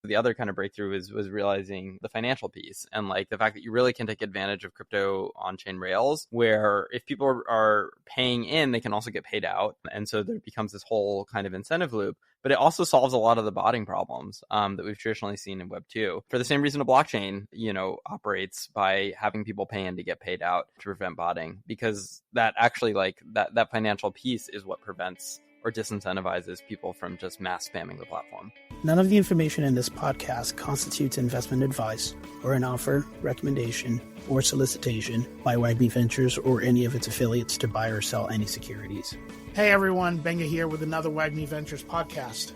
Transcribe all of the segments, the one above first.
The other kind of breakthrough was realizing the financial piece and like the fact that you really can take advantage of crypto on-chain rails, where if people are paying in, they can also get paid out. And so there becomes this whole kind of incentive loop. But it also solves a lot of the botting problems that we've traditionally seen in Web 2. For the same reason a blockchain, operates by having people pay in to get paid out to prevent botting, because that actually like that financial piece is what prevents or disincentivizes people from just mass spamming the platform. None of the information in this podcast constitutes investment advice or an offer, recommendation, or solicitation by WAGMI Ventures or any of its affiliates to buy or sell any securities. Hey everyone, Benga here with another WAGMI Ventures podcast.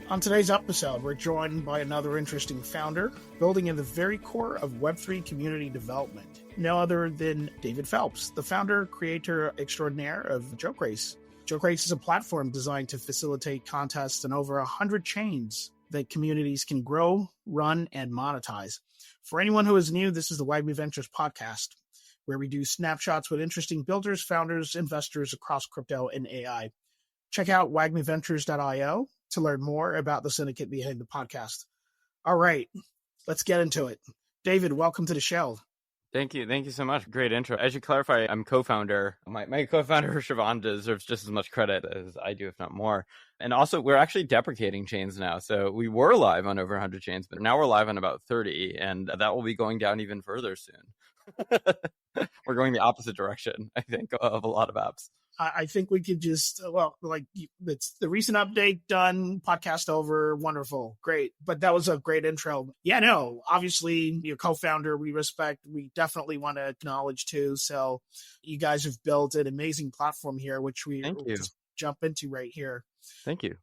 On today's episode, we're joined by another interesting founder building in the very core of Web3 community development. No other than David Phelps, the founder, creator extraordinaire of JokeRace. JokeRace is a platform designed to facilitate contests in over 100 chains that communities can grow, run, and monetize. For anyone who is new, this is the WAGMI Ventures podcast, where we do snapshots with interesting builders, founders, investors across crypto and AI. Check out wagmiventures.io to learn more about the syndicate behind the podcast. All right, let's get into it. David, welcome to the show. Thank you. Thank you so much. Great intro. I should clarify, I'm co-founder. My co-founder, Siobhan, deserves just as much credit as I do, if not more. And also, we're actually deprecating chains now. So we were live on over 100 chains, but now we're live on about 30, and that will be going down even further soon. We're going the opposite direction, I think, of a lot of apps. I think we could just, it's the recent update done, podcast over, wonderful, great. But that was a great intro. Yeah, no, obviously, your co-founder, we respect, we definitely want to acknowledge too. So you guys have built an amazing platform here, which we just jump into right here. Thank you.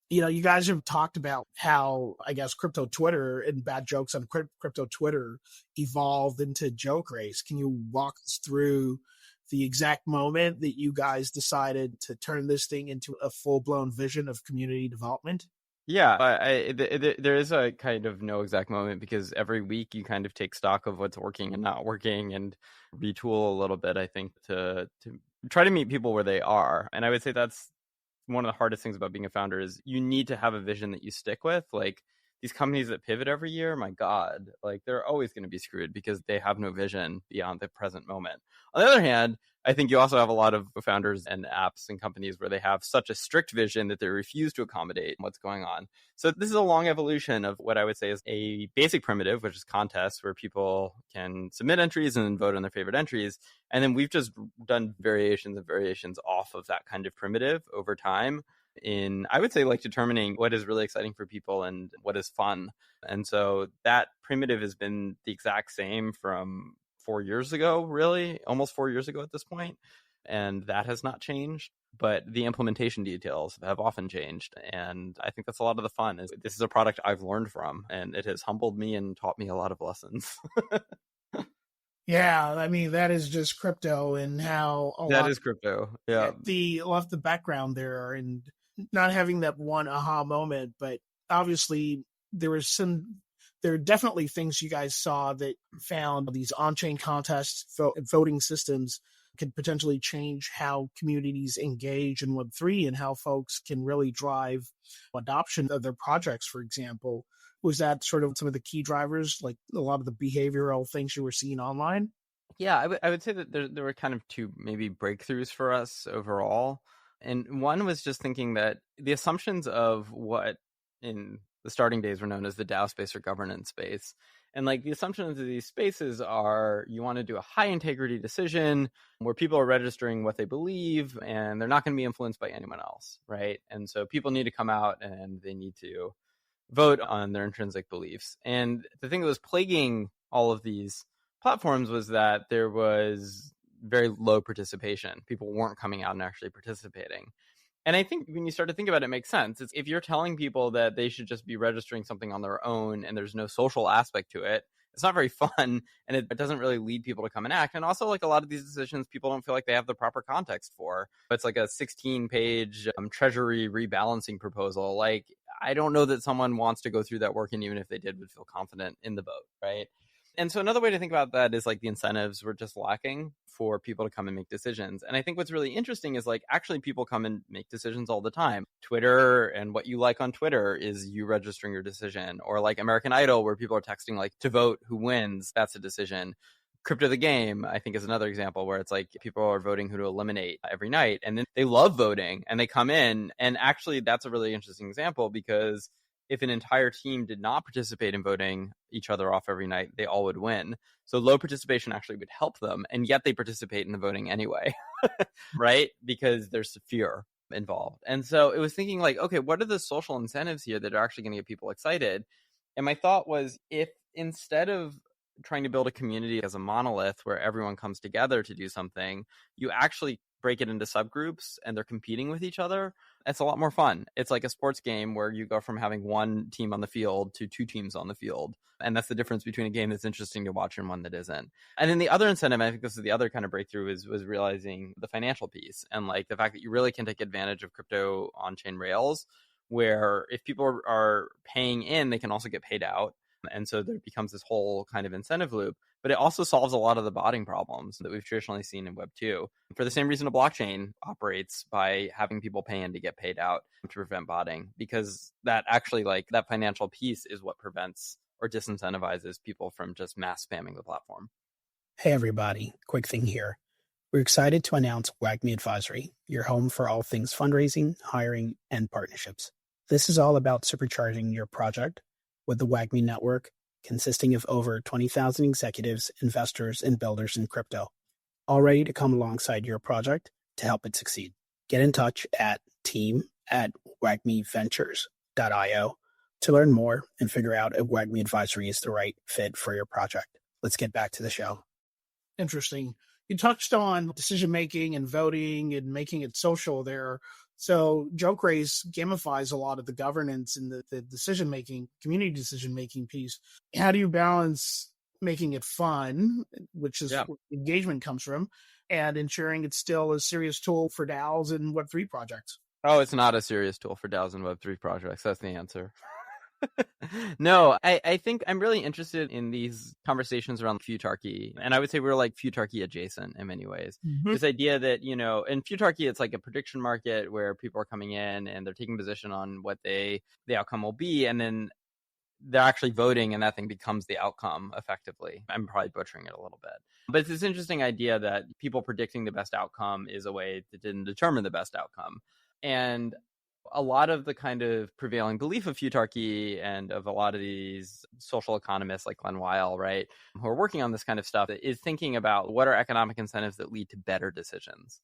You guys have talked about how, I guess, crypto Twitter and bad jokes on crypto Twitter evolved into JokeRace. Can you walk us through the exact moment that you guys decided to turn this thing into a full-blown vision of community development? Yeah, there is a kind of no exact moment, because every week you kind of take stock of what's working and not working and retool a little bit, I think, to try to meet people where they are. And I would say that's one of the hardest things about being a founder is you need to have a vision that you stick with. Like these companies that pivot every year, my God, like they're always going to be screwed because they have no vision beyond the present moment. On the other hand, I think you also have a lot of founders and apps and companies where they have such a strict vision that they refuse to accommodate what's going on. So this is a long evolution of what I would say is a basic primitive, which is contests where people can submit entries and then vote on their favorite entries. And then we've just done variations and variations off of that kind of primitive over time in, I would say, like determining what is really exciting for people and what is fun. And so that primitive has been the exact same from 4 years ago, really, almost 4 years ago at this point. And that has not changed, but the implementation details have often changed. And I think that's a lot of the fun. This is a product I've learned from, and it has humbled me and taught me a lot of lessons. Yeah, I mean, that is just crypto and how that is crypto. Yeah. Love the background there and not having that one aha moment, but obviously there are definitely things you guys saw that found these on-chain contests, voting systems could potentially change how communities engage in Web3 and how folks can really drive adoption of their projects, for example. Was that sort of some of the key drivers, like a lot of the behavioral things you were seeing online? Yeah, I would say that there were kind of two maybe breakthroughs for us overall. And one was just thinking that the assumptions of what in the starting days were known as the DAO space or governance space. And like the assumptions of these spaces are you want to do a high integrity decision where people are registering what they believe and they're not going to be influenced by anyone else, right? And so people need to come out and they need to vote on their intrinsic beliefs. And the thing that was plaguing all of these platforms was that there was very low participation. People weren't coming out and actually participating. And I think when you start to think about it, it makes sense. It's if you're telling people that they should just be registering something on their own and there's no social aspect to it, it's not very fun and it doesn't really lead people to come and act. And also, like a lot of these decisions, people don't feel like they have the proper context for. It's like a 16-page treasury rebalancing proposal. Like, I don't know that someone wants to go through that work, and even if they did, would feel confident in the vote, right? And so another way to think about that is like the incentives were just lacking for people to come and make decisions. And I think what's really interesting is like actually people come and make decisions all the time. Twitter and what you like on Twitter is you registering your decision, or like American Idol where people are texting like to vote who wins. That's a decision. Crypto the Game, I think, is another example where it's like people are voting who to eliminate every night. And then they love voting and they come in. And actually, that's a really interesting example because if an entire team did not participate in voting each other off every night, they all would win. So low participation actually would help them. And yet they participate in the voting anyway, right? Because there's fear involved. And so it was thinking like, okay, what are the social incentives here that are actually going to get people excited? And my thought was if instead of trying to build a community as a monolith where everyone comes together to do something, you actually break it into subgroups and they're competing with each other. It's a lot more fun. It's like a sports game where you go from having one team on the field to two teams on the field. And that's the difference between a game that's interesting to watch and one that isn't. And then the other incentive, I think this is the other kind of breakthrough, was realizing the financial piece and like the fact that you really can take advantage of crypto on-chain rails, where if people are paying in, they can also get paid out. And so there becomes this whole kind of incentive loop, but it also solves a lot of the botting problems that we've traditionally seen in Web 2. For the same reason a blockchain operates by having people pay in to get paid out to prevent botting, because that actually like that financial piece is what prevents or disincentivizes people from just mass spamming the platform. Hey everybody, quick thing here. We're excited to announce WAGMI Advisory, your home for all things fundraising, hiring, and partnerships. This is all about supercharging your project with the WAGMI network, consisting of over 20,000 executives, investors, and builders in crypto, all ready to come alongside your project to help it succeed. Get in touch at team@wagmiventures.io to learn more and figure out if WAGMI Advisory is the right fit for your project. Let's get back to the show. Interesting. You touched on decision-making and voting and making it social there. So JokeRace gamifies a lot of the governance and the decision-making, community decision-making piece. How do you balance making it fun, which is where engagement comes from, and ensuring it's still a serious tool for DAOs and Web3 projects? Oh, it's not a serious tool for DAOs and Web3 projects. That's the answer. No, I think I'm really interested in these conversations around futarchy. And I would say we're like futarchy adjacent in many ways. Mm-hmm. This idea that, you know, in futarchy, it's like a prediction market where people are coming in and they're taking position on what the outcome will be. And then they're actually voting and that thing becomes the outcome effectively. I'm probably butchering it a little bit. But it's this interesting idea that people predicting the best outcome is a way that didn't determine the best outcome. And a lot of the kind of prevailing belief of futarchy and of a lot of these social economists like Glenn Weil, right, who are working on this kind of stuff is thinking about what are economic incentives that lead to better decisions.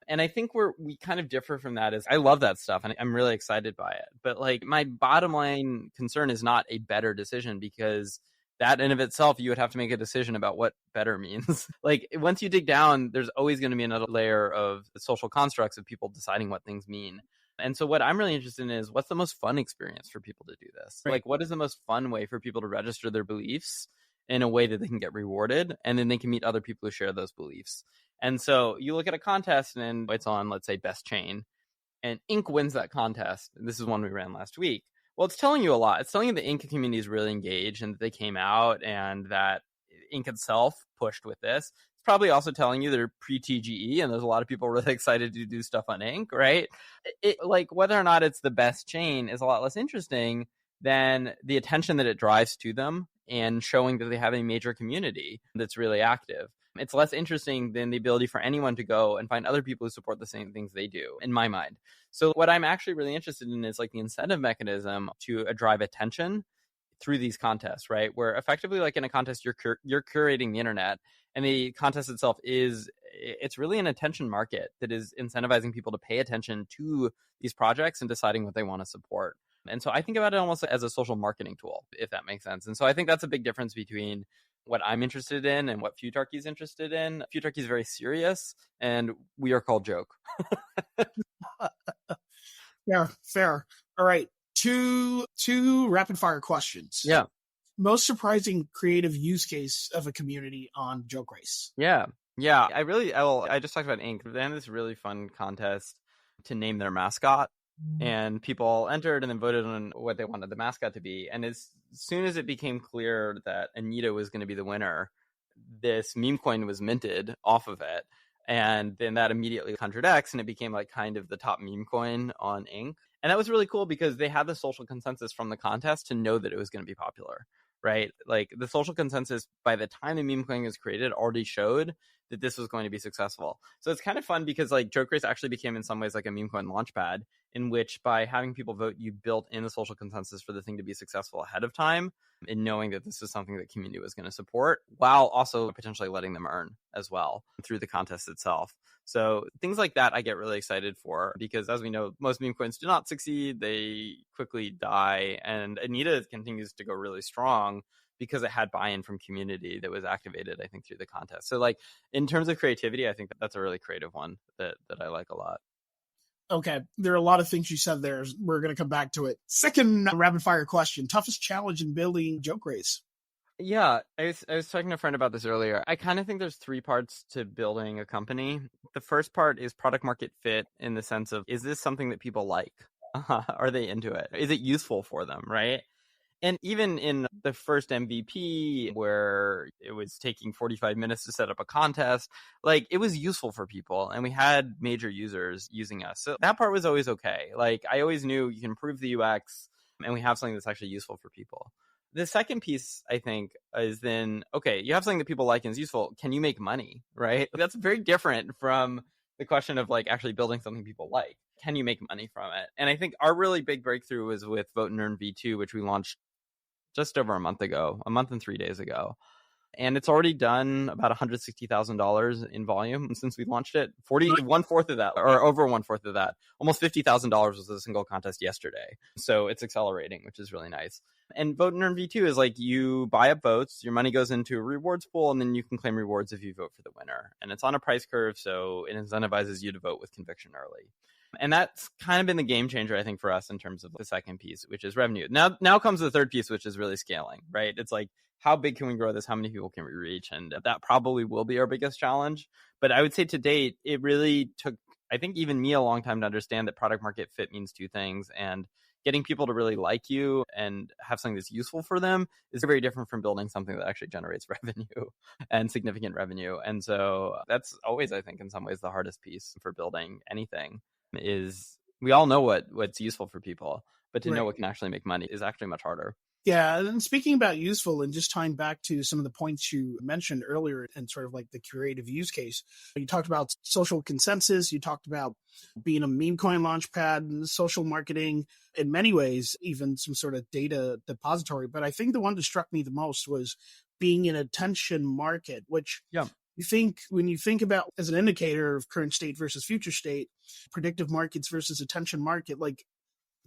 And I think we kind of differ from that is I love that stuff and I'm really excited by it. But like my bottom line concern is not a better decision, because that in of itself, you would have to make a decision about what better means. Like once you dig down, there's always going to be another layer of social constructs of people deciding what things mean. And so what I'm really interested in is what's the most fun experience for people to do this? Right. Like what is the most fun way for people to register their beliefs in a way that they can get rewarded and then they can meet other people who share those beliefs. And so you look at a contest and it's on, let's say, Best Chain, and Inc. wins that contest. This is one we ran last week. Well, it's telling you a lot. It's telling you the Inc. community is really engaged and that they came out and that Inc. itself pushed with this. It's probably also telling you they're pre-TGE and there's a lot of people really excited to do stuff on Inc., right? Like whether or not it's the best chain is a lot less interesting than the attention that it drives to them and showing that they have a major community that's really active. It's less interesting than the ability for anyone to go and find other people who support the same things they do, in my mind. So what I'm actually really interested in is like the incentive mechanism to drive attention through these contests, right? Where effectively, like in a contest, you're curating the internet, and the contest itself it's really an attention market that is incentivizing people to pay attention to these projects and deciding what they want to support. And so I think about it almost as a social marketing tool, if that makes sense. And so I think that's a big difference between what I'm interested in and what futarchy is interested in. Futarchy is very serious, and we are called Joke. Yeah, fair. All right. Two rapid fire questions. Yeah. Most surprising creative use case of a community on JokeRace. Yeah. I just talked about Inc. They had this really fun contest to name their mascot. and people all entered and then voted on what they wanted the mascot to be. And as soon as it became clear that Anita was going to be the winner, this meme coin was minted off of it. And then that immediately 100x, and it became like kind of the top meme coin on Inc. And that was really cool because they had the social consensus from the contest to know that it was going to be popular, right? Like the social consensus by the time the meme coin was created already showed that this was going to be successful. So it's kind of fun because like JokeRace actually became in some ways like a meme coin launchpad, in which by having people vote, you built in the social consensus for the thing to be successful ahead of time, in knowing that this is something that community was going to support, while also potentially letting them earn as well through the contest itself. So things like that I get really excited for, because as we know, most meme coins do not succeed. They quickly die. And Anita continues to go really strong because it had buy-in from community that was activated, I think, through the contest. So like in terms of creativity, I think that's a really creative one that I like a lot. Okay, there are a lot of things you said there. We're going to come back to it. Second rapid fire question: toughest challenge in building JokeRace? Yeah, I was talking to a friend about this earlier. I kind of think there's three parts to building a company. The first part is product market fit, in the sense of, is this something that people like? Are they into it? Is it useful for them, right? And even in the first MVP, where it was taking 45 minutes to set up a contest, like it was useful for people and we had major users using us. So that part was always okay. Like I always knew you can improve the UX and we have something that's actually useful for people. The second piece, I think, is then, okay, you have something that people like and is useful. Can you make money, right? That's very different from the question of like actually building something people like. Can you make money from it? And I think our really big breakthrough was with Vote and Earn V2, which we launched just over a month and 3 days ago. And it's already done about $160,000 in volume since we launched it. 1/4 of that, or over 1/4 of that, almost $50,000 was a single contest yesterday. So it's accelerating, which is really nice. And Vote and Earn V2 is like you buy up votes, your money goes into a rewards pool, and then you can claim rewards if you vote for the winner. And it's on a price curve, so it incentivizes you to vote with conviction early. And that's kind of been the game changer, I think, for us in terms of the second piece, which is revenue. Now comes the third piece, which is really scaling, right? It's like, how big can we grow this? How many people can we reach? And that probably will be our biggest challenge. But I would say to date, it really took, I think, even me a long time to understand that product market fit means two things. And getting people to really like you and have something that's useful for them is very different from building something that actually generates revenue and significant revenue. And so that's always, I think, in some ways, the hardest piece for building anything. Is we all know what's useful for people, but to know what can actually make money is actually much harder. Yeah, and speaking about useful and just tying back to some of the points you mentioned earlier and sort of like the creative use case, you talked about social consensus, you talked about being a meme coin launchpad, social marketing, in many ways, even some sort of data depository. But I think the one that struck me the most was being an attention market, which when you think about as an indicator of current state versus future state, predictive markets versus attention market, like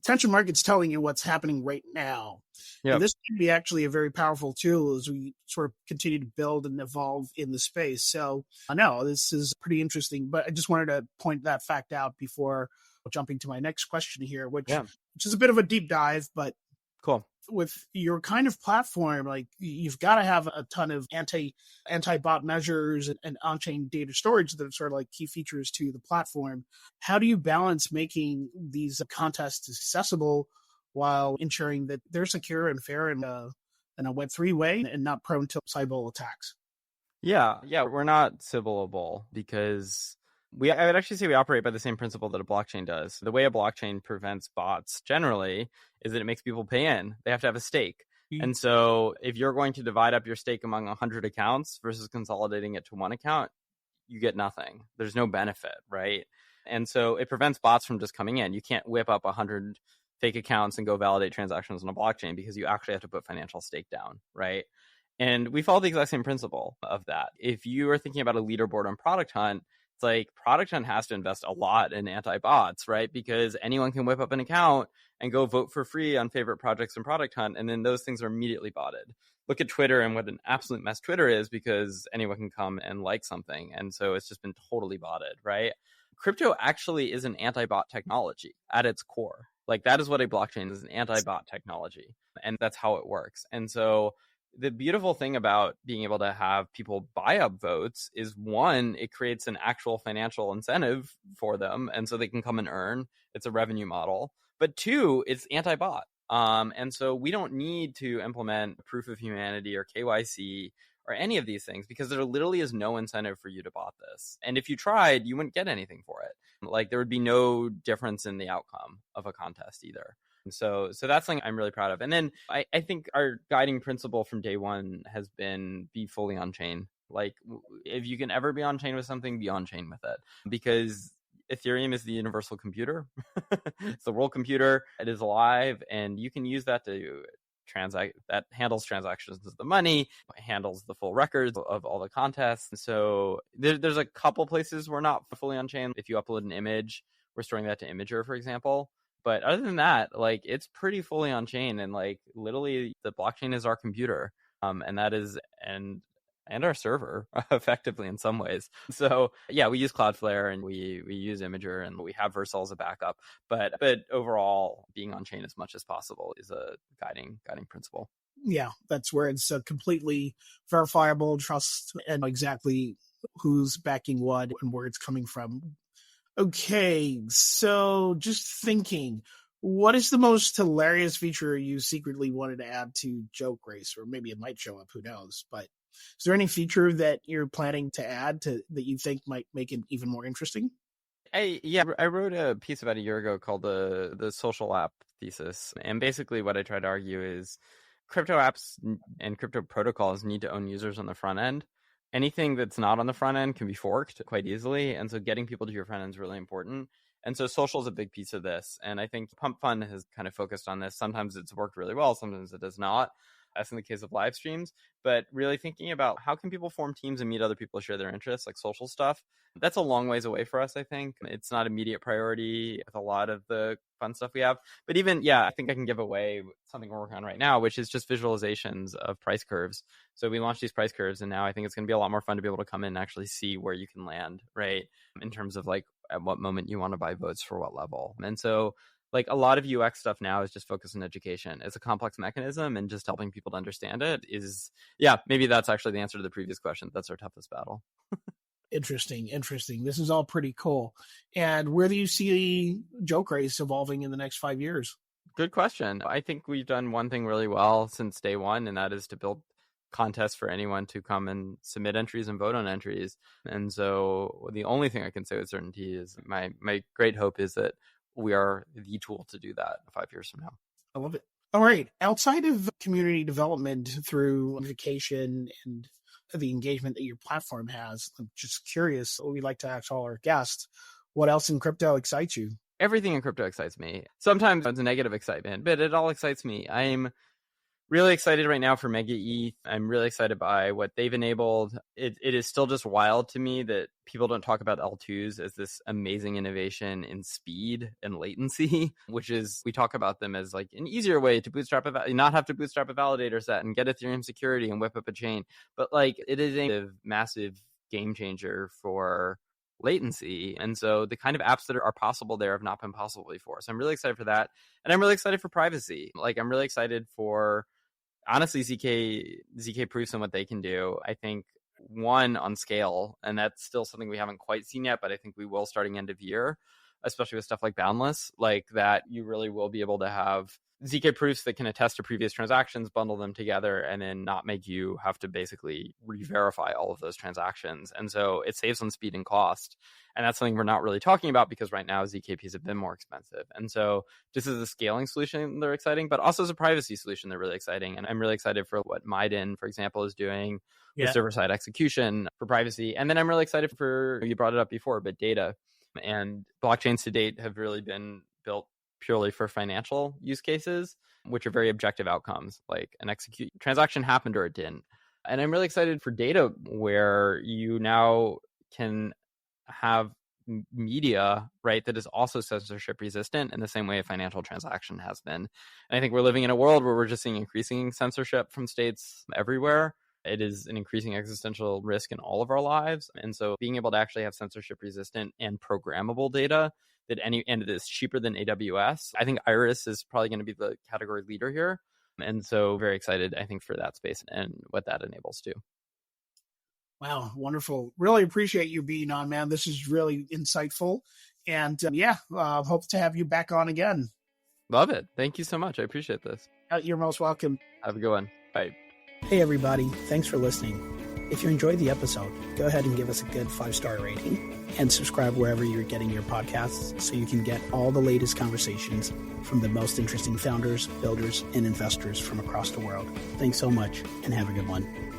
attention market's telling you what's happening right now. And this can be actually a very powerful tool as we sort of continue to build and evolve in the space. So I know this is pretty interesting, but I just wanted to point that fact out before jumping to my next question here, which is a bit of a deep dive, but cool. With your kind of platform, like you've got to have a ton of anti-bot measures and on-chain data storage that are sort of like key features to the platform. How do you balance making these contests accessible while ensuring that they're secure and fair in a Web3 way and not prone to Sybil attacks? Yeah, we're not Sybilable because I would actually say we operate by the same principle that a blockchain does. The way a blockchain prevents bots generally is that it makes people pay in. They have to have a stake. And so if you're going to divide up your stake among 100 accounts versus consolidating it to one account, you get nothing. There's no benefit, right? And so it prevents bots from just coming in. You can't whip up 100 fake accounts and go validate transactions on a blockchain because you actually have to put financial stake down, right? And we follow the exact same principle of that. If you are thinking about a leaderboard on Product Hunt, it's like Product Hunt has to invest a lot in anti-bots, right? Because anyone can whip up an account and go vote for free on favorite projects in Product Hunt, and then those things are immediately botted. Look at Twitter and what an absolute mess Twitter is because anyone can come and like something. And so it's just been totally botted, right? Crypto actually is an anti-bot technology at its core. Like that is what a blockchain is, an anti-bot technology. And that's how it works. And so the beautiful thing about being able to have people buy up votes is, one, it creates an actual financial incentive for them, and so they can come and earn. It's a revenue model. But two, it's anti-bot. And so we don't need to implement proof of humanity or KYC or any of these things, because there literally is no incentive for you to bot this. And if you tried, you wouldn't get anything for it. Like, there would be no difference in the outcome of a contest either. So that's something I'm really proud of. And then I think our guiding principle from day one has been be fully on chain. Like, if you can ever be on chain with something, be on chain with it, because Ethereum is the universal computer. It's the world computer. It is alive, and you can use that to transact. That handles transactions of the money, handles the full records of all the contests. So there's a couple places we're not fully on chain. If you upload an image, we're storing that to Imager, for example. But other than that, like, it's pretty fully on chain, and like, literally the blockchain is our computer, and that is and our server effectively in some ways. So yeah, we use Cloudflare and we use Imager, and we have Vercel as a backup. But overall, being on chain as much as possible is a guiding principle. Yeah, that's where it's completely verifiable, trust, and exactly who's backing what and where it's coming from. Okay, so just thinking, what is the most hilarious feature you secretly wanted to add to JokeRace? Or maybe it might show up, who knows? But is there any feature that you're planning to add that you think might make it even more interesting? I wrote a piece about a year ago called the social app thesis. And basically what I try to argue is crypto apps and crypto protocols need to own users on the front end. Anything that's not on the front end can be forked quite easily. And so getting people to your front end is really important. And so social is a big piece of this. And I think Pump Fund has kind of focused on this. Sometimes it's worked really well, sometimes it does not, as in the case of live streams. But really thinking about how can people form teams and meet other people, share their interests, like social stuff. That's a long ways away for us, I think. It's not immediate priority with a lot of the fun stuff we have. But even, I think I can give away something we're working on right now, which is just visualizations of price curves. So we launched these price curves, and now I think it's going to be a lot more fun to be able to come in and actually see where you can land, right? In terms of like at what moment you want to buy votes for what level. And so like a lot of UX stuff now is just focused on education. It's a complex mechanism, and just helping people to understand it is, maybe that's actually the answer to the previous question. That's our toughest battle. Interesting. This is all pretty cool. And where do you see JokeRace evolving in the next 5 years? Good question. I think we've done one thing really well since day one, and that is to build contests for anyone to come and submit entries and vote on entries. And so the only thing I can say with certainty is my great hope is that we are the tool to do that 5 years from now. I love it. All right. Outside of community development through education and the engagement that your platform has, I'm just curious, we like to ask all our guests, what else in crypto excites you? Everything in crypto excites me. Sometimes it's a negative excitement, but it all excites me. I'm really excited right now for Mega ETH. I'm really excited by what they've enabled. It is still just wild to me that people don't talk about L2s as this amazing innovation in speed and latency, which is, we talk about them as like an easier way to not have to bootstrap a validator set and get Ethereum security and whip up a chain. But like, it is a massive game changer for latency. And so the kind of apps that are possible there have not been possible before. So I'm really excited for that. And I'm really excited for privacy. Like, I'm really excited for, honestly, ZK proofs and what they can do. I think one, on scale, and that's still something we haven't quite seen yet, but I think we will starting end of year, especially with stuff like Boundless, like that you really will be able to have ZK proofs that can attest to previous transactions, bundle them together, and then not make you have to basically re-verify all of those transactions. And so it saves on speed and cost. And that's something we're not really talking about, because right now ZKPs have been more expensive. And so just as a scaling solution, they're exciting, but also as a privacy solution, they're really exciting. And I'm really excited for what Maiden, for example, is doing with server-side execution for privacy. And then I'm really excited for, you brought it up before, but data. And blockchains to date have really been built purely for financial use cases, which are very objective outcomes, like an transaction happened or it didn't. And I'm really excited for data where you now can have media, right, that is also censorship resistant in the same way a financial transaction has been. And I think we're living in a world where we're just seeing increasing censorship from states everywhere. It is an increasing existential risk in all of our lives. And so being able to actually have censorship resistant and programmable data and it is cheaper than AWS. I think Iris is probably going to be the category leader here. And so very excited, I think, for that space and what that enables too. Wow, wonderful. Really appreciate you being on, man. This is really insightful. And hope to have you back on again. Love it. Thank you so much. I appreciate this. You're most welcome. Have a good one. Bye. Hey, everybody. Thanks for listening. If you enjoyed the episode, go ahead and give us a good 5-star rating and subscribe wherever you're getting your podcasts so you can get all the latest conversations from the most interesting founders, builders, and investors from across the world. Thanks so much and have a good one.